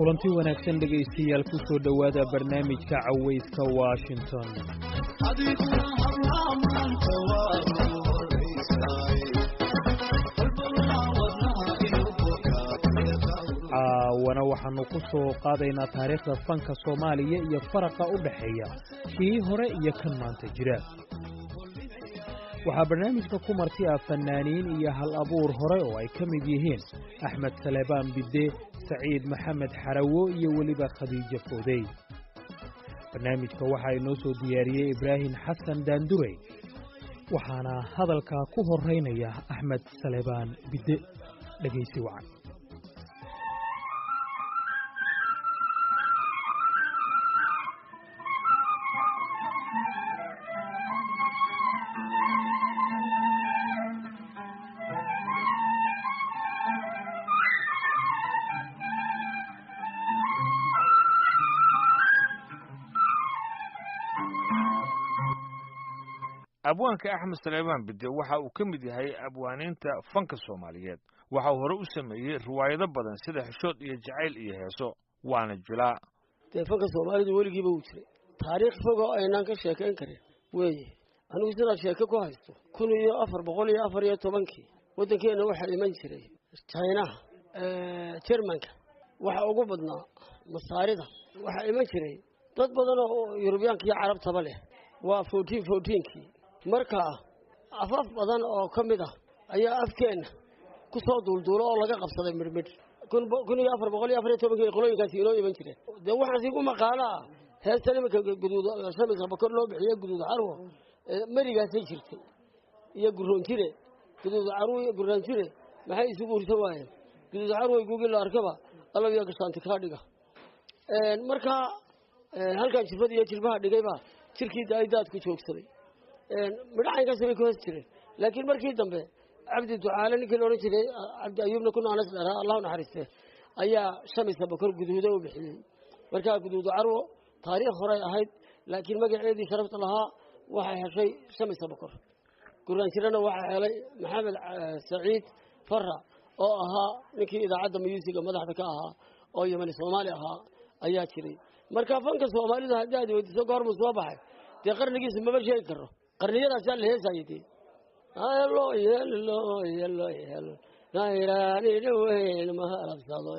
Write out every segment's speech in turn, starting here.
kulanti wanaagsan dhegaystayaal ku soo dhawaada barnaamijka cawayska Washington. wana waxaanu ku soo qaadaynaa taariikhda fanka Soomaaliya iyo faraqa u dhaxeeya kii hore iyo kan maanta jira. waxaa barnaamijka ku marti ah fanaaniin iyo hal abuur hore oo ay ka mid yihiin Axmed Salebaan Bidde, Saciid Maxamed Xarawo iyo waliba Khadiija Foodey. barnaamijka waxaa inoo soo diyaariyey Ibraahim Xasan Daandurey, waxaana hadalka ku horeynaya Axmed Salebaan Bidde. dhegeysi wacan. abwaanka Axmed Salebaan Bidde waxa uu ka mid yahay abwaaniinta fanka Soomaaliyeed. waxa uu hore u sameeyay riwaayado badan sida Xishood iyo Jacayl iyo Heeso, waana jilaa. fanka Soomaalidu weligiiba uu jiray. taariikh fog oo aynaan ka sheekayn karin weeye. anigu sidaan sheeko ku haysto 1414 wadankeena waxa iman jiray China, Germanka, waxa ugu badnaa Masaarida, waxa iman jiray dad badan oo Yurubiyaanka iyo Carabtaba leh. waa 1414kii marka afaf badan oo kamid ah ayaa afkeena ku soo duulduulo oo laga qabsaday midmid 1414 qolooyinkaasi inoo iman jireen. dee waxaan si ku maqaala heestan imika guduud sameysa bakor loo bixiyo guduud carwo marigaasay jirtay iyo guroonjire. guduud carwo iyo guroonjire maxay isugu ursan waayeen? guduud carwo google la arkaba alabiya gashaanti ka dhiga marka halkan jibada iyo jilbaha dhigayba jirkii daaydaad ku joogsaday midhaanka sabay ku hestireen. laakiin markii dambe Cabdi Ducaale ninkii loo jiray Cabdi Ayuubna kuna anas dharaa Allah naxariiste ayaa Shamisa Bakar guduuda u bixiyay. marka guduud carwo taariikh hore ahayd, laakiin magaceedii sharafta lahaa waxay heshay Shamisa Bakar. guraanjirana waxa helay Maxamed Saciid Farra oo ahaa ninkii idaacadda musiga madaxda ka ahaa oo Yemeni Soomaali ahaa ayaa jiray. marka fanka Soomaalida hadii aad weydiiso goor ma soo baxay dee qarnigiisa ma sheegi karo. qarniyadaas la heesayay hello nayrani weyn ma arabsado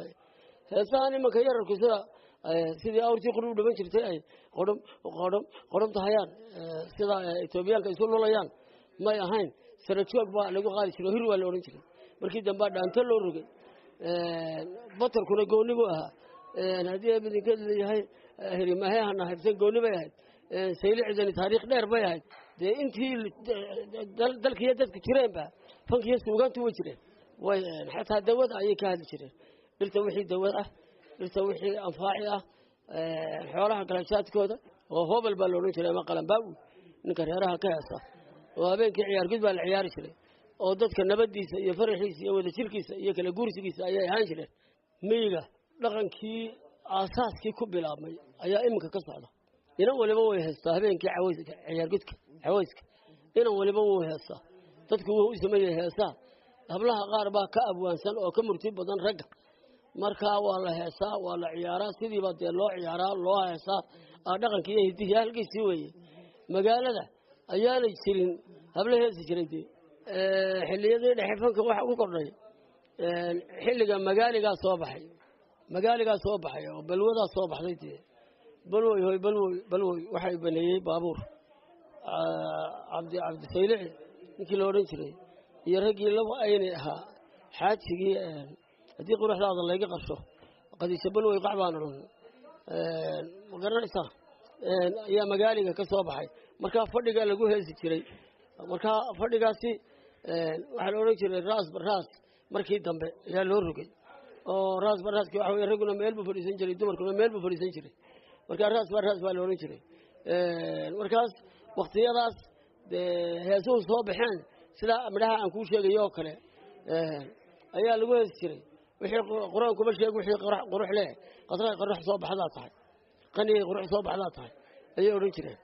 heesani ma ka yarku sidii awrtii qurub dhaban jirtay ay qodom tahayaan sida Itoobiyaanka isu lulayaan may ahayn. sarajoog baa lagu qaali jiray, hir waa la oran jiray. markii dambe dhaanto loo rogay batarkuna gooni buu ahaa. hadii bidinka leeyahay hirimaheena haysan gooni bay ahayd. saylicidani taariikh dheer bay ahayd. dee intii dalkiya dadka jireenba fankiya suugaantu way jireen. way xataa dawada ayay ka hadli jireen. dhirta wixii dawad ah, dhirta wixii anfaaci ah, xoolaha galashaadkooda oo hobel baa loo jiray ama qalanbaaw ninka reeraha ka heesa oo habeenkii ciyaar gud baa la ciyaari jiray oo dadka nabadiisa iyo faraxiisa iyo wada jirkiisa iyo kala guursigiisa ayay ahaan jireen. miyiga dhaqankii aasaaskii ku bilaabmay ayaa iminka ka socda. inan waliba way heestaa habeenkii ciyaar gudka xawayska inan waliba way heestaa. dadku wuu u sameeyay heesaa. hablaha qaar baa ka abwaansan oo ka murti badan ragga. marka waa la heesaa, waa la ciyaaraa, sidiiba dee loo ciyaaraa, loo heesaa. dhaqankii iyo hidihi halkiisii weeye. magaalada ayaanay jirin habla heesi jiray dee xilliyadii dhexe fanka waxa ugu kordhay xilliga magaaligaa soo baxay oo balwadaa soo baxday dee balwoy waxay baneeyay baabuur cabdi saylici ninkii la oran jiray iyo raggii laba aynay ahaa xaajigii hadii quruxdaada laga qarsho qadiisha balwoy qacbaan run magaranaysa ayaa magaaliga ka soo baxay. marka fadhiga lagu heesi jiray. marka fadhigaasi waxa la oran jiray raas baraas. markii dambe ayaa loo rogay oo raas baraaski waxa weey raguna meel buu fadhiisan jiray, dumarkuna meel buu fadhiisan jiray. marka raas baa la oran jiray. markaas waqtiyadaas heesuhu soo baxeen sida midhaha aan ku sheegayo kale ayaa lagu heesi jiray. wixii quraanku ma sheego wixii qurux leh qurux soo baxdaa tahay qaniye qurux soo baxdaa tahay ayay oran jireen.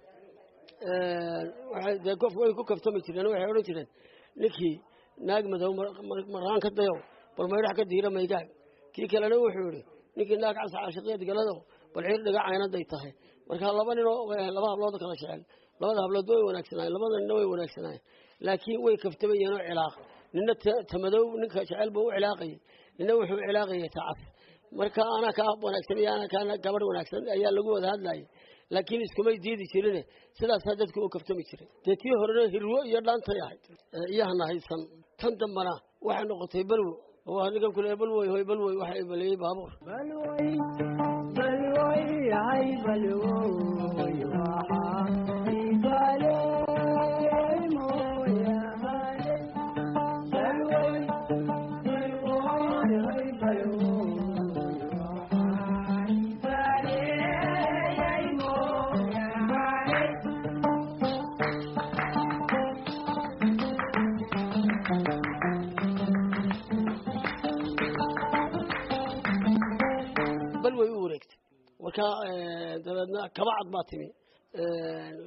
waxay qof way ku kaftami jireen. waxay oran jireen ninkii naag madow maraan ka dayo bal meelaha ka diira maygaag kii kalena wuxuu yiri ninkii naag cas caashiqeed galado bal ciir dhiga caynaday tahay marka laba nin oo laba hablood kala jecel labada hablood way wanaagsanayeen labada nin way wanaagsanayeen laakiin way kaftabayeen oo cilaaq ninna tamadow ninka jecel buu u cilaaqay ninna wuxuu cilaaqay tacaf marka ana ka wanaagsan yana kana gabadh wanaagsan ayaa lagu wada hadlayay laakiin iskumay diidi jirin sidaas dadku u kaftami jiray dadkii hore hirwo iyo dhaantay ahayd iyahana haysan tan dambana waxa noqotay balwo oo aniga kule balwo waxa balay baabuur balwo ay balwo marka dabadna kabacad baa timi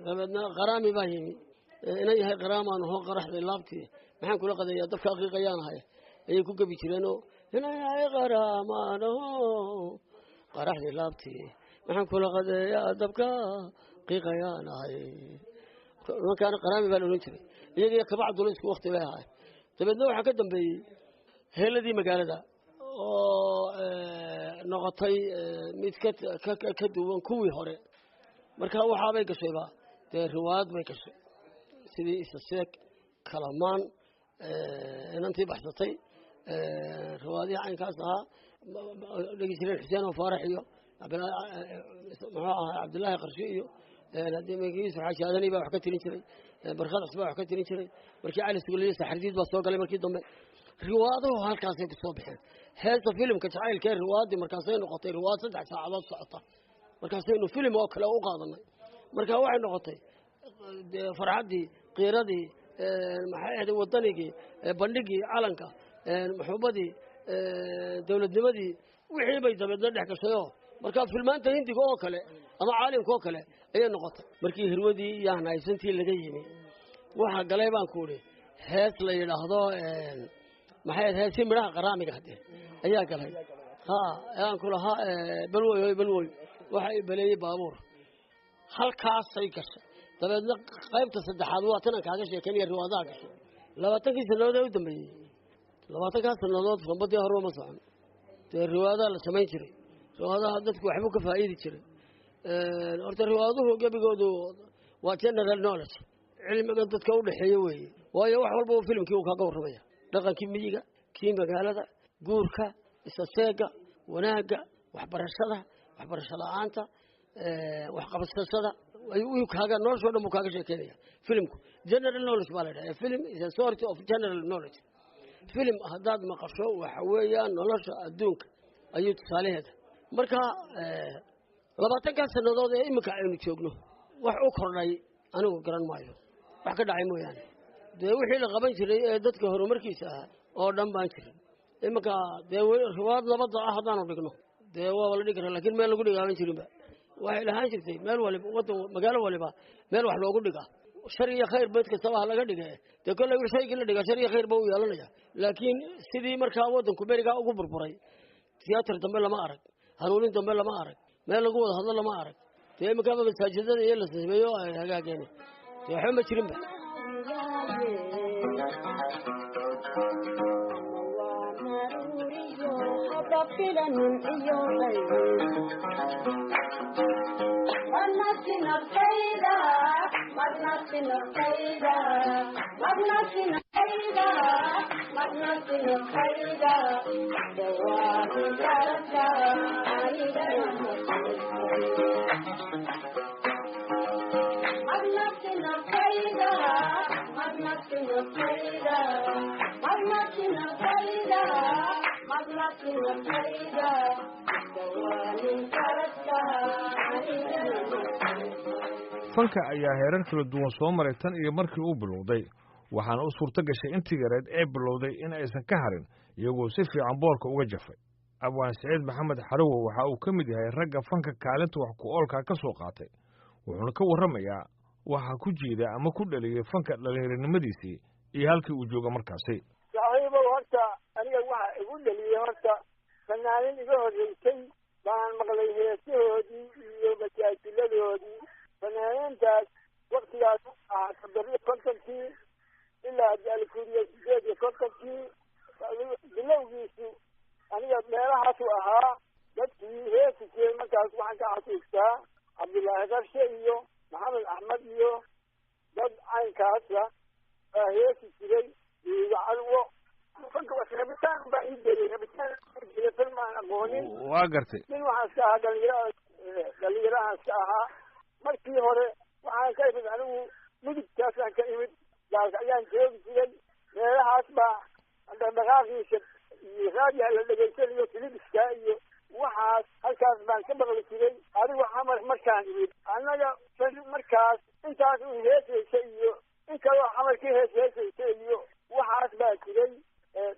dabadna qaraami baa yimi inay yahay qaraamaan oo qaraxday laabtii maxaan kula qadeeyaa dabka aqiiqayaanahay ayay ku gabi jireen oo inay yahay qaraamaan oo qaraxday laabtii maxaan kula qadeeyaa dabka aqiiqayaanahay markaan qaraami baa oran jiray iyaga kabacduna isku waqti bay ahay dabadna waxa ka dambeeyay heeladii magaalada oo noqotay mid ka duwan kuwii hore marka waxa bay gashayba riwaayad bay gashay sidii isaseek kalamaan inantii baxsatay riwaayadii caynkaas ahaa dhigi jireen xuseen oo faarax iyo cabdillaahi qarshi iyo haddii magiis xaaji aadani baa wax ka tirin jiray barkad cusbaa wax ka tirin jiray markii cali suguliye saxardiid baa soo galay markii dambe riwaaduhu halkaasay ku soo baxeen heesta filimka jacaylka ee riwaadii markaasay noqotay riwaad 3 saacadood socota markaasaynu filim oo kale u qaadanay marka waxay noqotay farxadii qiiradii maxay ahayd wadanigii bandhigii calanka maxubadii dawladnimadii wixii bay dabadna dhex gashay marka filmaanta hindiga oo kale ama caalamka oo kale ayay noqotay markii hirwadii iyo hanaysantii laga yimi waxa galay baan ku uri hees la yiraahdo maxay ahayd heesi miraha qaraamiga hadee ayaa galay aan kula balwoy waxa baleeyay baabuur halkaas ay gashay dabeedna qaybta saddexaad waa tan kaaga sheekanay riwaadaha gashay 20 sanadood u dambeeyay 20 sanadood sanbadii hore ma socon riwaadaha la sameyn jiray riwaadaha dadku waxba ka faa'iidi jiray horta riwaaduhu gabigoodu waa general knowledge cilmiga dadka u dhaxeeyo weeye waayo wax walba oo filimkii uu kaga warramaya dhaqankii miyiga kii magaalada guurka isaseega wanaaga waxbarashada la'aanta wax qabashada ayuu kaaga nolosha dhan kaaga sheekeynaya filimku general knowledge baa la yiraahdaa film is a sort of general knowledge film hadaad maqasho waxa weeyaan nolosha adduunka ayuu tusaaleheeda marka 20 sanadood ee imika aynu joogno wax u kordhay anigu garan maayo wax ka dhacay mooyaan wixii la qaban jiray ee dadka horumarkiisa oo dhan baan jirin imika riwaad nabada ah hadaan dhigno waa la dhigay laakiin meel lagu dhigaaban jirinba waxay lahaan jirtay meel waliba wadan magaalo waliba meel wax loogu dhigaa shar iyo khayr baad ka sabaha laga dhigay kullu wixii la dhigaa shar iyo khayr baa u yeelanaya laakiin sidii markaa wadanku beriga ugu burburay tiyaatar dambe lama arag hanuunin dambe lama arag meel lagu wada hadlo lama arag imika masaajidada iyo la sameeyo ay hagaageen waxa ma jirinba fanka ayaa heerar kala duwan soo maray tan iyo markii uu bilowday waxaana u suurto gashay intii yareed ee bilowday in aysan ka harin iyagoo si fiican boorka uga jafay abwaan Saciid Maxamed Xarawo waxa uu ka mid yahay ragga fanka kaalinta wax ku oolka ka soo qaatay wuxuuna ka warramayaa waxa ku jiida ama ku dhaliyay fanka dhalinyaronimadiisii iyo halkii uu jooga markaasi saaxiibow horta aniga waxa igu dhaliyay horta fanaanin iga horreysay baan maqlay heesahoodii iyo majaajiladoodii fanaaniintaas waktigaas ahaa 750 ilaa alkuuriya 850 bilowgiisu aniga meelahaasu ahaa dadkii heesi jiray markaas waxaan ka xasuustaa cabdullaahi qarshe iyo maxamed axmed iyo dad caynkaasa baa heesi jiray iyo calwo rabitaan baa ii geliyay rabitaan maan aqoonin waa gartay nin waxaan iska ahaa dhalinyarahaan iska ahaa markii hore waxaan ka imid anigu midigtaasaan ka imid gaalka ayaan joogi jiray meelahaas baa dhaqdhaqaaqiisa iyo raadiha la dhegaysanayo filibiska iyo waxaas halkaas baan ka maqli jiray adigu xamar markaan imid annaga markaas intaas u heesaysa iyo in kaloo xamarkii heesaysa iyo waxaas baa jiray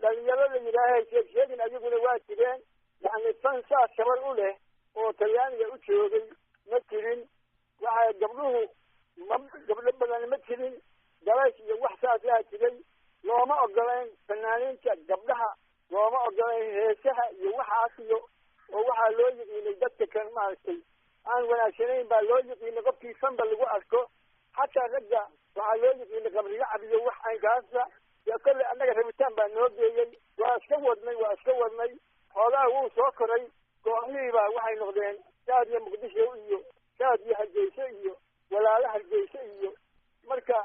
dhalinyarada yidhaahay sheegin ayaguna waa jireen yani fan saas shabar u leh oo talyaaniga u joogay ma jirin waxay gabdhuhu gabdho badan ma jirin gabaysh iyo wax saasaa jiray looma ogolayn fanaaniinta gabdhaha looma ogolayn heesaha iyo waxaas iyo oo waxaa loo yiqiinay dadka kan maaragtay aan wanaagsanayn baa loo yiqiinay qofkii fanba lagu arko xataa ragga waxaa loo yiqiinay qabriga cabiyo wax aynkaasa dee kolley annaga rabitaan baa noo geeyey waa iska wadnay xoogaa wuu soo koray kooxihii baa waxay noqdeen shaad iyo muqdisho iyo shaad iyo hargeysa iyo walaalo hargeysa iyo marka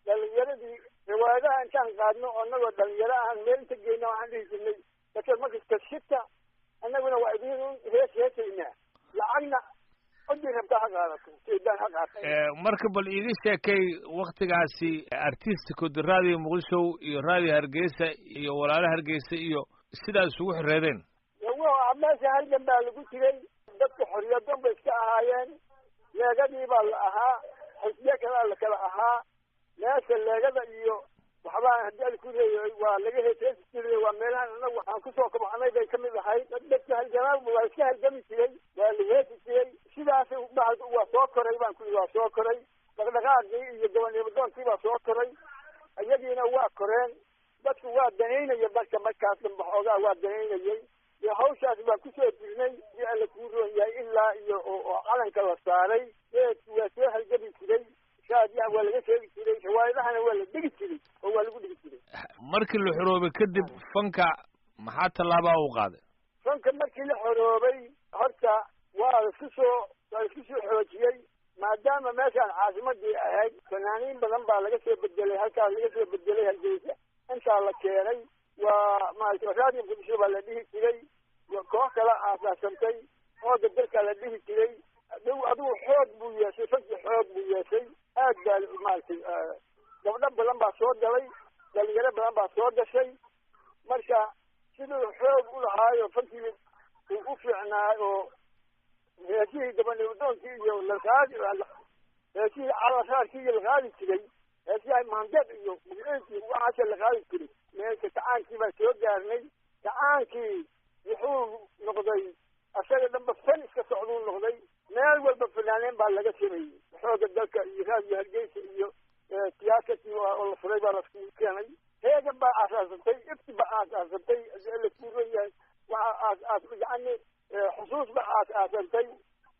dhalinyaradii riwaayadaha intaan qaadno oo annagoo dhalinyaro aan meel inta geyna waxaan dhihi jirnay dakar markasta shita annaguna waa idin heesaynaa lacagna codii rabtaa ha qaadato saydaan ha qaata marka bal iiga sheekay waktigaasi artistka raadiyo muqdisho iyo raadiyo hargeysa iyo walaalo hargeysa iyo sidaa isugu xireedeen meesha halgan baa lagu jiray dadka xoriyadon bay iska ahaayeen leegadii baa la ahaa xisbiye kalaa la kala ahaa meesha leegada iyo waxbaa haddii alku leeyahay waa laga heesi jiray waa meelahan anagu waxaan kusoo kabxanay bay kamid ahayd dadka halgamaal waa iska halgami jiray waa la heesi jiray sidaas waa soo koray baan ku waa soo koray dhaqdhaqaaqii iyo gobonnimadoonkii baa soo koray iyagiina waa koreen dadku waa danaynaya markaas dhanba xoogaa waa danaynayay iyo hawshaas baa kusoo jirnay si alla kuu roon yahay ilaa iyo oo calanka la saaray geedku waa soo halgami jiray shaadiyaha waa laga sheegi jiray riwaayadahana waa la dhigi jiray oo waa lagu dhigi jiray markii la xoroobay kadib fanka maxaa tallaabaa u qaaday fanka markii la xoroobay horta waa laisku soo xoojiyey maadaama meeshaan caasimadii ahayd fanaaniin badan baa laga soo bedelay halkaas laga soo bedelay hargeysa intaa la keenay waa maaragtay raadiyo muqdisho baa la dhihi jiray koox kala aasaasantay ooda dalkaa la dhihi jiray adigu xoog buu yeeshay fanki xoog buu yeeshay aad baa maaragtay gabdho badan baa soo galay dhalinyaro badan baa soo gashay marka siduu xoog u lahaayo fankii uu u fiicnaa oo heesihii gabanimadoonkii iyo heesihii calaraarkii iyo la qaadi jiray heesiyaha maandeed iyo mugciinkii waxaasa la qaadi jiray meesha kacaankii baan soo gaarnay kacaankii wuxuu noqday asaga dhanba fan iska socduu noqday meel walba fanaaneen baa laga sameeyey xooga dalka iyo raadiyo hargeysa iyo tiyaatarkii oo la furay baa lasku keenay heegan baa aasaasantay ifti baa aasaasantay la kuuran yahay waxa yani xusuus baa aasaasantay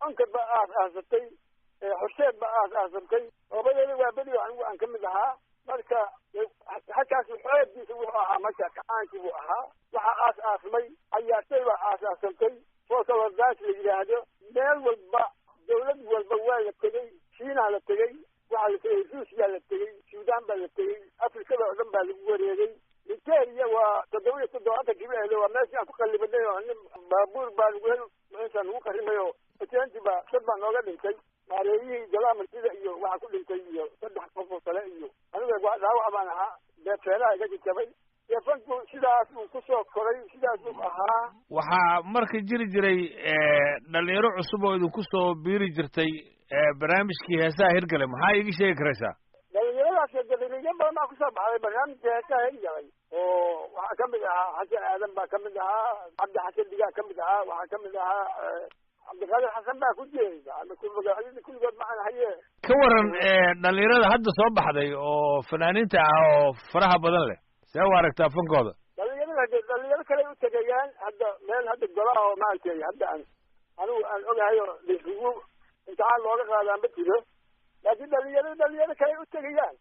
onkad baa aasaasantay xusheed baa aasaasantay oobadeeda waa beri anigu aan kamid ahaa marka halkaas xoogiisa wuxuu ahaa marka kacaankii buu ahaa waxaa aas-aasmay cayaartay baa aasaasantay foosawadaas la yidhaahdo meel walba dawlad walba waa la tegey shiinaa la tegey waxaa la tegey ruusiyaa la tegey suudaan baa la tegey afrikada oo dhan baa lagu wareegay nigeria waa 770 kilometer waa meeshii aan ku qallibanay oo nin baabuur baa lagu hel meeshaan lagu qarrimay oo ajaanti baa dad baa nooga dhintay maareeyihii jalaamartida iyo waxaa ku dhintay iyo 3 qof oo kale iyo aniga dhaawac baan ahaa beefeelaha iga jajabay fanku sidaas uu kusoo koray sidaas uu ahaa waxaa marka jiri jiray dhalinyaro cusub oo idinku soo biiri jirtay barnaamijkii heesaha hirgale maxaa iiga sheegi karaysaa dhalinyaradaas dhalinyaro badan baa kusoo baxday barnaamijka heesaha hirgalay oo waxaa kamid ahaa xasan aadan baa kamid ahaa cabdi xasan digaa kamid ahaa waxaa kamid ahaa cabdiqaadir xasan baa ku jeeday kulligood macaan haye ka waran dhalinyarada hadda soo baxday oo fanaaniinta ah oo faraha badan leh see u aragtaa fankooda dhalinyaro kale u tegayaan hadda meel hadda golaha oo maaragtay hadda aan anigu aan ogahayo laisugu imtixaan looga qaadaan ma jiro laakiin dhalinyaro kale u tegayaan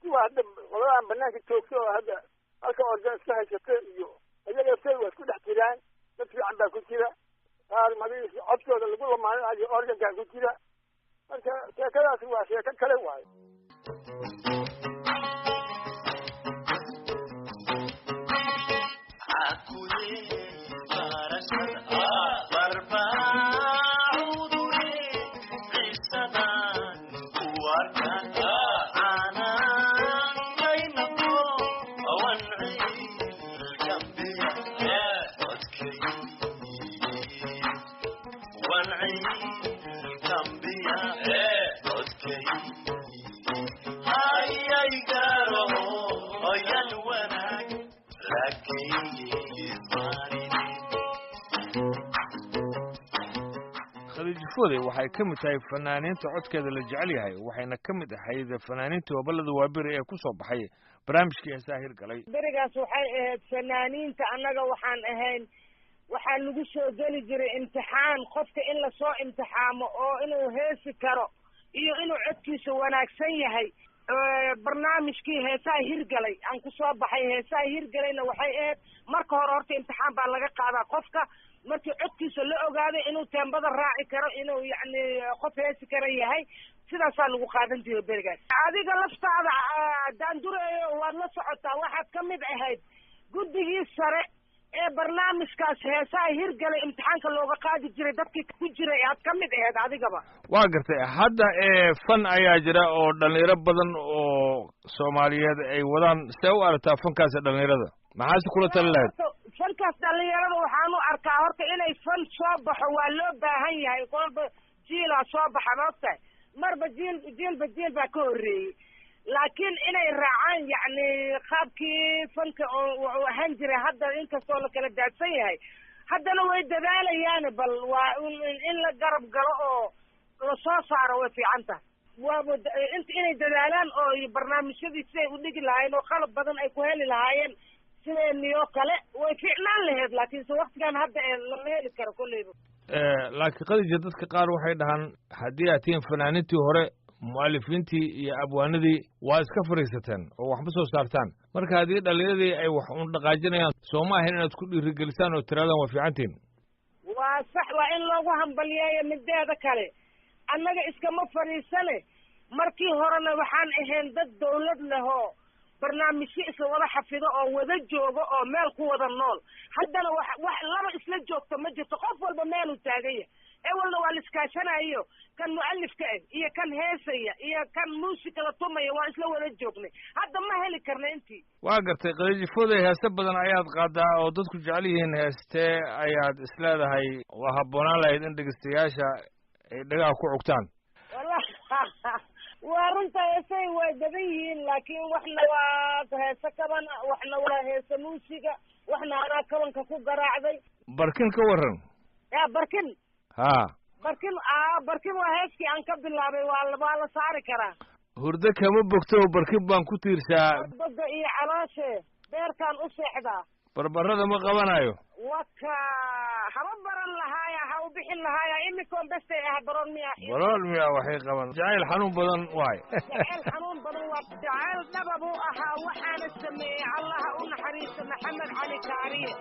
kuwa hadda qoladaan banaanka joogto oo hadda halka organ iska haysata iyo iyaga say waa isku dhex jiraan dad fiican baa ku jira qaar madiis codkooda lagu lamaaninayo organkaa ku jira marka sheekadaasi waa sheeko kale waayo khadiijafooday waxay ka mid tahay fanaaniinta codkeeda la jecel yahay waxayna ka mid ahayd fanaaniinta gobollada waaberi ee ku soo baxay barnaamijkii heesaha hirgalay berigaas waxay ahayd fanaaniinta annaga waxaan ahayn waxaa lagu soo geli jiray imtixaan qofka in lasoo imtixaamo oo inuu heesi karo iyo inuu codkiisa wanaagsan yahay barnaamijkii heesaha hirgalay aan ku soo baxay heesaha hirgalayna waxay ahayd marka hore horta imtixaan baa laga qaadaa qofka markii codkiisa la ogaaday inuu teembada raaci karo inuu yacni qof heesi kara yahay sidaasaa lagu qaadan jiray berigaas adiga laftaada daandureeyo waad la socotaa waxaad ka mid ahayd guddigii sare ee barnaamijkaas heesaha hirgalay imtixaanka looga qaadi jiray dadkii ku jiray aad ka mid ahayd adigaba waa gartay hadda fan ayaa jira oo dhalinyaro badan oo soomaaliyeed ay wadaan see u aragtaa fankaasi dhalinyarada maxaase kula tali lahayd fankaas dhalinyarada waxaan u arkaa horta inay fan soo baxo waa loo baahan yahay kolba jiilaa soo baxa maogtahay marba jiilba jiil baa ka horreeyey laakiin inay raacaan yacni qaabkii fanka oo ahaan jiray hadda inkastoo la kala daadsan yahay haddana way dadaalayaan bal waa in la garab galo oo lasoo saaro way fiican tahay waaba inay dadaalaan oo barnaamijyadii siday u dhigi lahaayeen oo qalab badan ay ku heli lahaayeen sideeniyoo kale way fiicnaan lahayd laakiinse waktigan hadda lama heli karo kolleyba laakiin khadiija dadka qaar waxay dhahaan haddii aad tihiin fanaaniintii hore mu'alifiintii iyo abwaanadii waa iska fariisateen oo waxma soo saartaan marka haddii dhallinyaradii ay wax un dhaqaajinayaan soo ma ahayn inaad ku dhiirigelisaan oo tiraadaan waa fiicantiin waa sax waa in loogu hambalyeeyo mideeda kale annaga iskama fadhiisane markii horena waxaan ahayn dad dawlad lehoo barnaamijyo isla wada xafido oo wada joogo oo meel ku wada nool haddana wax laba isla joogto ma jirto qof walba meeluu taaganya ewalna waa la iskaashanayo kan mu'alifka ah iyo kan heesaya iyo kan muusika la tumaya waa isla wada joognay hadda ma heli karna intii waa gartay khadiijafooday heese badan ayaad qaadaa oo dadku jecel yihiin heestee ayaad isleedahay waa habboonaan lahayd in dhegeystayaasha ay dhagaha ku cugtaan waa runta heesay way badan yihiin laakiin waxna waa heese kaban waxna waa heese muusiga waxna anaa kabanka ku garaacday barkin ka waran ya barkin ha barkin waa heeskii aan ka bilaabay waa la saari karaa hurdo kama bogto barkin baan ku tiirsaa boga iyo calooshe beerkaan u seexdaa barbarada ma qabanayo waka haba baran lahaaya ha u bixin lahaaya imikoon bestay baroon miya waxay qaban jacayl xanuun badan waay jacayl xanuun badan waa jacayl dhaba buu ahaa waxaana sameeyey allaha u naxariista maxamed cali kaariye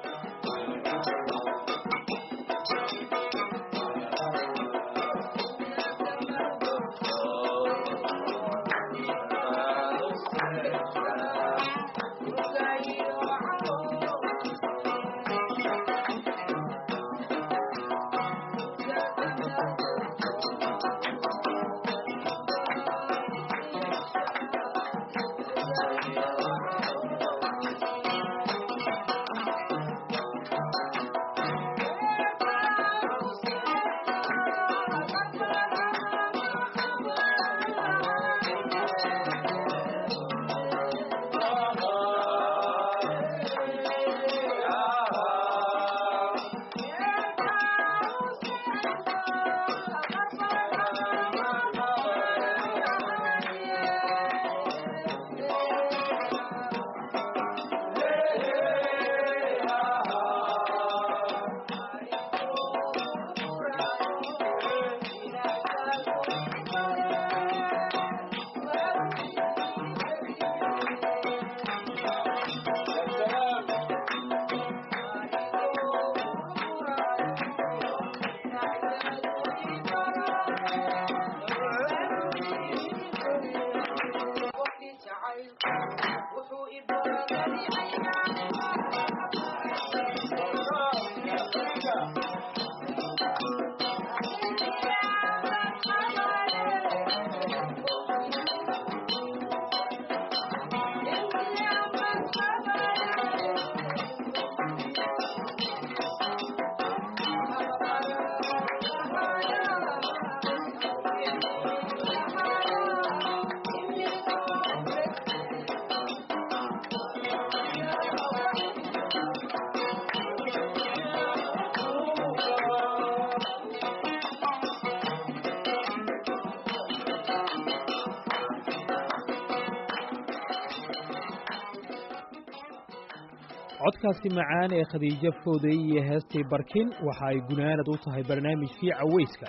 codkaasi macaan ee khadiijo fooday iyo heestii barkin waxa ay gunaanad u tahay barnaamijkii cawayska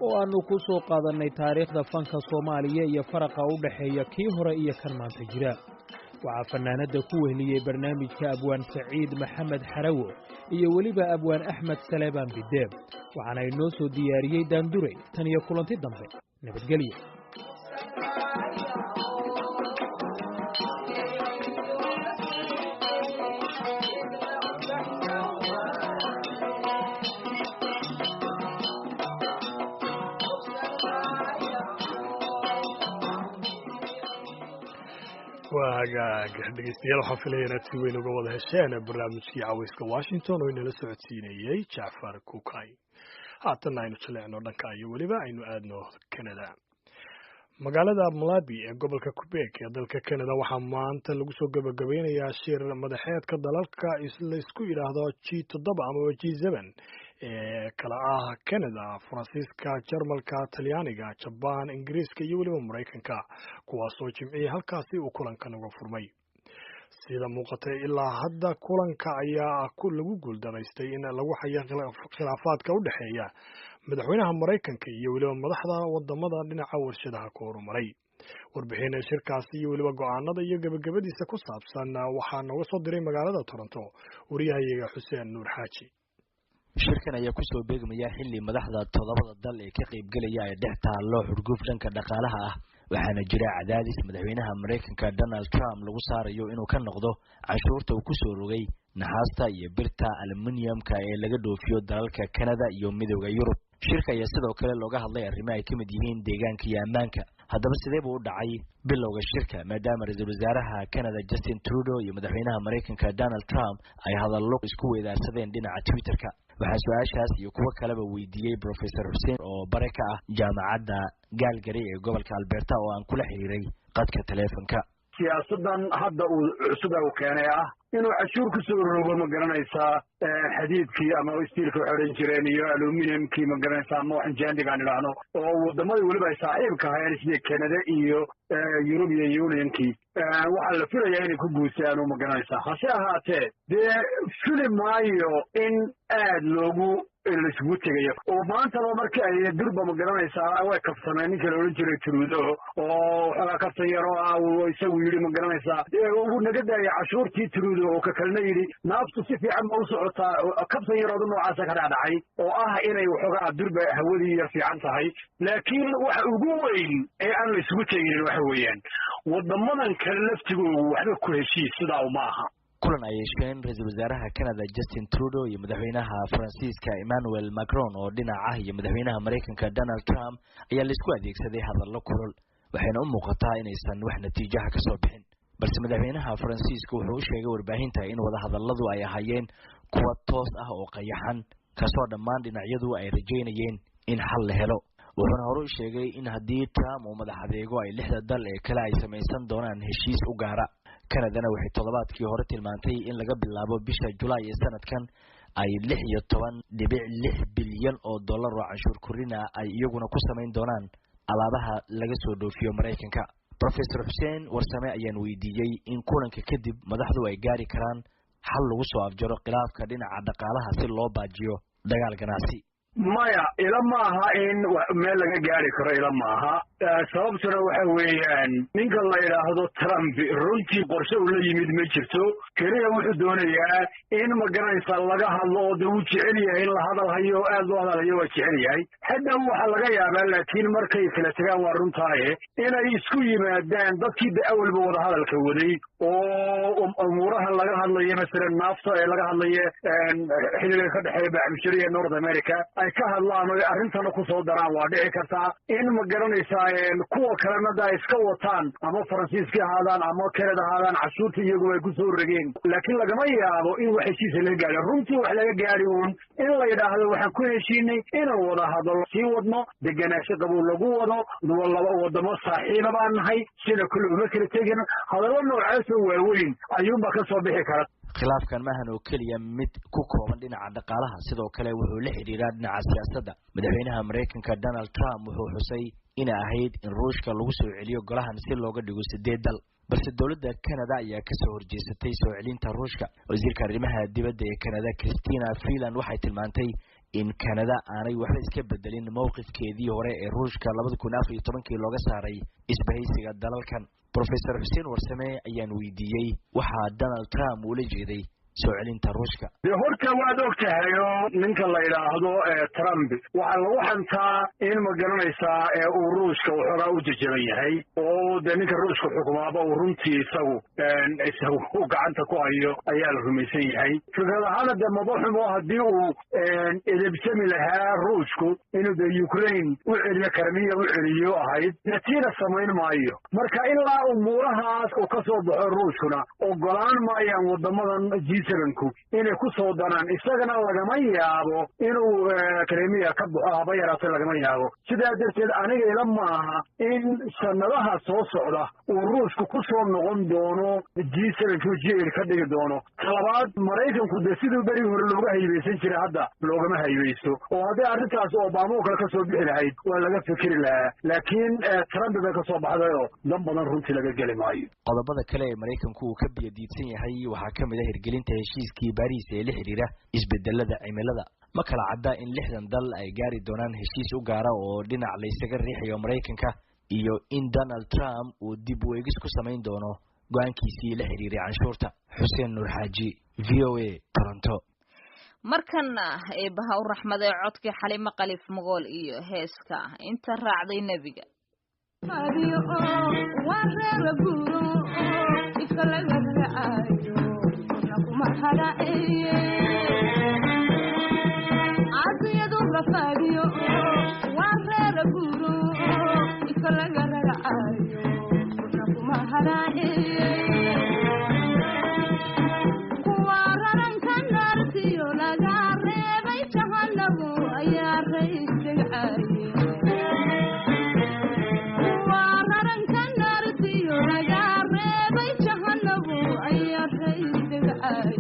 oo aanu ku soo qaadannay taariikhda fanka Soomaaliya iyo faraqa u dhaxeeya kii hore iyo kan maanta jira. waxaa fanaanada ku wehliyey barnaamijka abwaan Saciid Maxamed Xarawo iyo weliba abwaan Axmed Saleebaan Bideeb. waxaana inoo soo diyaariyey Daandure tan iyo kulanti dambe. nabadgelyo. dhegeystayaal waxaan filayaa inaad si weyn uga wada hesheen barnaamijkii cawayska Washington oo inala socodsiinayay Jaafar Kukay. haatanna aynu jaleecno dhanka iyo weliba aynu aadno Canada. magaalada Malawi ee gobolka Quebec ee dalka Canada waxaa maanta lagu soo gabagabeynayaa shir madaxeedka dalalka la isku yiraahdo G7 ama G7 ee kala ah Canada, Faransiiska, Jarmalka, Talyaaniga, Jaban, Ingiriiska iyo weliba Mareykanka, kuwaasoo jimciyey halkaasi uu kulankan uga furmay. sida muuqatay ilaa hadda kulanka ayaa lagu guuldaraystay in lagu xayo khilaafaadka u dhaxeeya madaxweynaha Mareykanka iyo weliba madaxda wadamada dhinaca warshadaha ku horumaray. warbixin shirkaasi iyo weliba go'aanada iyo gabagabadiisa ku saabsan waxaa nooga soo diray magaalada Toronto wariyahayaga Xuseen Nuur Xaaji. shirkan ayaa ku soo beegmaya xilli madaxda todobada dal ee ka qayb galaya ay dhex taalo xurguf dhanka dhaqaalaha ah, waxaana jira cadaadis madaxweynaha Mareykanka Donald Trump lagu saarayo inuu ka noqdo canshuurta uu ku soo rogay naxaasta iyo birta aluminiumka ee laga dhoofiyo dalalka Canada iyo midowga Yurub. shirka ayaa sidoo kale looga hadlay arrimo ay ka mid yihiin deegaanka iyo ammaanka. haddaba sidee buu u dhacay bilowga shirka maadaama ra'iisul wasaaraha Canada Justin Trudeau iyo madaxweynaha Mareykanka Donald Trump ay hadallo isku weedaarsadeen dhinaca Twitterka? waxaa su'aashaas iyo kuwa kaleba weydiiyey Professor Hussein oo bare ka ah jaamacadda Calgary ee gobolka Alberta oo aan kula xiriiray qadka teleefanka. siyaasadan hadda uu cusub uu keenay inuu cashuur ku soo rogo ma garanaysaa xadiidkii ama istiilka xoreen jireen iyo aluminiumkii ma garanaysaa ama waxaan jaandigaan idhaahno oo wadamada weliba ay saaxiibka hayeen sida Canada iyo European Unionkii waxaa la filayaa inay ku guusaano ma garanaysaa. hase ahaatee dee fili maayo in aad loogu isugu tegayo oo maanta markii ay durba ma garanaysaa way kafsaneen ninka la oran jiray Trudeau oo waxa ka tayaro isagu yiri ma garanaysaa ugu naga daayay cashuurtii Trudeau oo ka kalna yiri naaftu si fiican ma u socotaa kabsan yaroodu noocaas ka dhacay oo ah inay waxoogaa durba hawadii yar fiican tahay. laakiin waxa ugu weyn ee aan la isugu tegin waxa weeyaan wadamadan kale laftigoodu waxba ku heshiis sidaa uma aha. kulan ay yeesheen ra'iisul wasaaraha Canada Justin Trudeau iyo madaxweynaha Faransiiska Emmanuel Macron oo dhinaca iyo madaxweynaha Mareykanka Donald Trump ayaa la isku adeegsaday hadallo kulul, waxayna u muuqataa inaysan wax natiijo ka soo bixin. balse madaxweynaha Faransiiska wuxuu u sheegay warbaahinta in wada hadalladu ay ahaayeen kuwa toos ah oo qayaxan kasoo dhammaan dhinacyadu ay rajeynayeen in xal la helo. wuxuuna hore u sheegay in haddii Trump uu madax adeego ay lixda dal ee kale ay samaysan doonaan heshiis u gaara. Canada waxay toddobaadkii hore tilmaantay in laga bilaabo bisha July ee sanadkan ay 16.6 bilyan oo dollar oo canshuur korina ay iyaguna ku samayn doonaan alaabaha laga soo dhoofiyo Mareykanka. Professor Hussein Warsame ayaan weydiiyey in kulanka kadib madaxdu ay gaari karaan xal lagu soo afjaro khilaafka dhinaca dhaqaalaha si loo baajiyo dagaal ganacsi. maya ila maaha in meel laga gaari karo ila maaha sababtuna waxa weeyaan ninka la yiraahdo Trump runtii qorshe uu la yimid ma jirto kaliya wuxuu doonayaa in ma garanaysa laga hadlo oo uu jecel yahay in la hadalhayo aad loo hadalhayo waa jecel yahay hadda waxa laga yaabaa laakiin markay kala tagaan waa runtaay inay isku yimaadaan dadkii awalba wada hadalka waday oo umuraha laga hadlayo mesela naafta ee laga hadlayo xiriirka ka dhaxeeya bacmishariga North America ay ka hadlaan arintana ku soo daraan waa dhici kartaa in ma garanaysaa kuwa kalena ay iska wataan ama Faransiiska ahaadaan ama Canada ahaadaan cashuurta iyagu ay ku soo rogeen laakiin lagama yaabo in wax heshiis la gaaro runtii wax laga gaari uun in la yiraahdo waxaan ku heshiinay in wada hadal si wadno deganaansho qabow lagu wado laba wadamo saaxiib baan nahay sida kullu ma kala tegin hadallo noocaas oo waaweyn ayuunba ka soo bixi kara. khilaafkan maahan oo keliya mid ku kooban dhinaca dhaqaalaha sidoo kale wuxuu la xidhiidhaa dhinaca siyaasadda madaxweynaha Mareykanka Donald Trump wuxuu xusay in ahayd in Ruushka lagu soo celiyo golahan si looga dhigo 8 dal balse dawladda Canada ayaa ka soo horjeesatay soo celinta Ruushka wasiirka arrimaha dibadda ee Canada Chrystia Freeland waxay tilmaantay in Canada aanay waxba iska bedelin mowqifkeedii hore ee Ruushka 2014 looga saaray isbahaysiga dalalkan Professor Hussein Warsame ayaan weydiiyay waxa Donald Trump uu la jeeday soo celinta Ruushka horta waad ogtahay ninka la yiraahdo Trump waxa lagu xantaa in ma garanaysaa uu Ruushka wuxuu u jajaban yahay oo ninka Ruushka xukumaaba uu runtii isagu gacanta ku hayo ayaa la rumaysan yahay fikradaha madaxweynuhu hadii uu edebsami lahaa Ruushku inuu Ukraine u celiyo Crimea u celiyo ahayd natiina samayn maayo marka ilaa umuurahaas oo ka soo baxo Ruushkuna ogolaan maayaan wadamadan inay ku soo danaan isagana lagama yaabo inuu Crimea ka baxo haba yaraatay lagama yaabo sidaa darteed aniga ila maaha in sanadaha soo socda uu Ruushku ku soo noqon doono G7 ka dhigi doono talabaad Mareykanku sidoo bari hore looga haybeysan jiray hadda loogama haybeysto oo hadii arrintaas Obama oo kale ka soo bixi lahayd waa laga fikiri lahaa laakiin Trump baa ka soo baxday oo dan badan runtii laga gali maayo qodobada kale ee Mareykanku uu ka biyadiidsan yahay waxa kamid ah hirgelinta heshiiskii Paris ee la xiriira isbedelada cimilada ma kala cadda in 60 dal ay gaari doonaan heshiis u gaara oo dhinac la isaga riixayo Mareykanka iyo in Donald Trump uu dib u eegis ku sameyn doono go'aankiisii la xiriiray canshuurta Hussein Nur Haji VOA Toronto markana eebaha u raxmaday codkii Xalimo Qalif Mogool iyo heeska inta raacday nabiga عزيز الرفاقيو وغير بورو يكلغ رعايو كنا هراي كوارن كنارتيو لغا ريبي جهنمو يا ريس دغاي كوارن كنارتيو لغا ريبي جهنمو يا ريس دغاي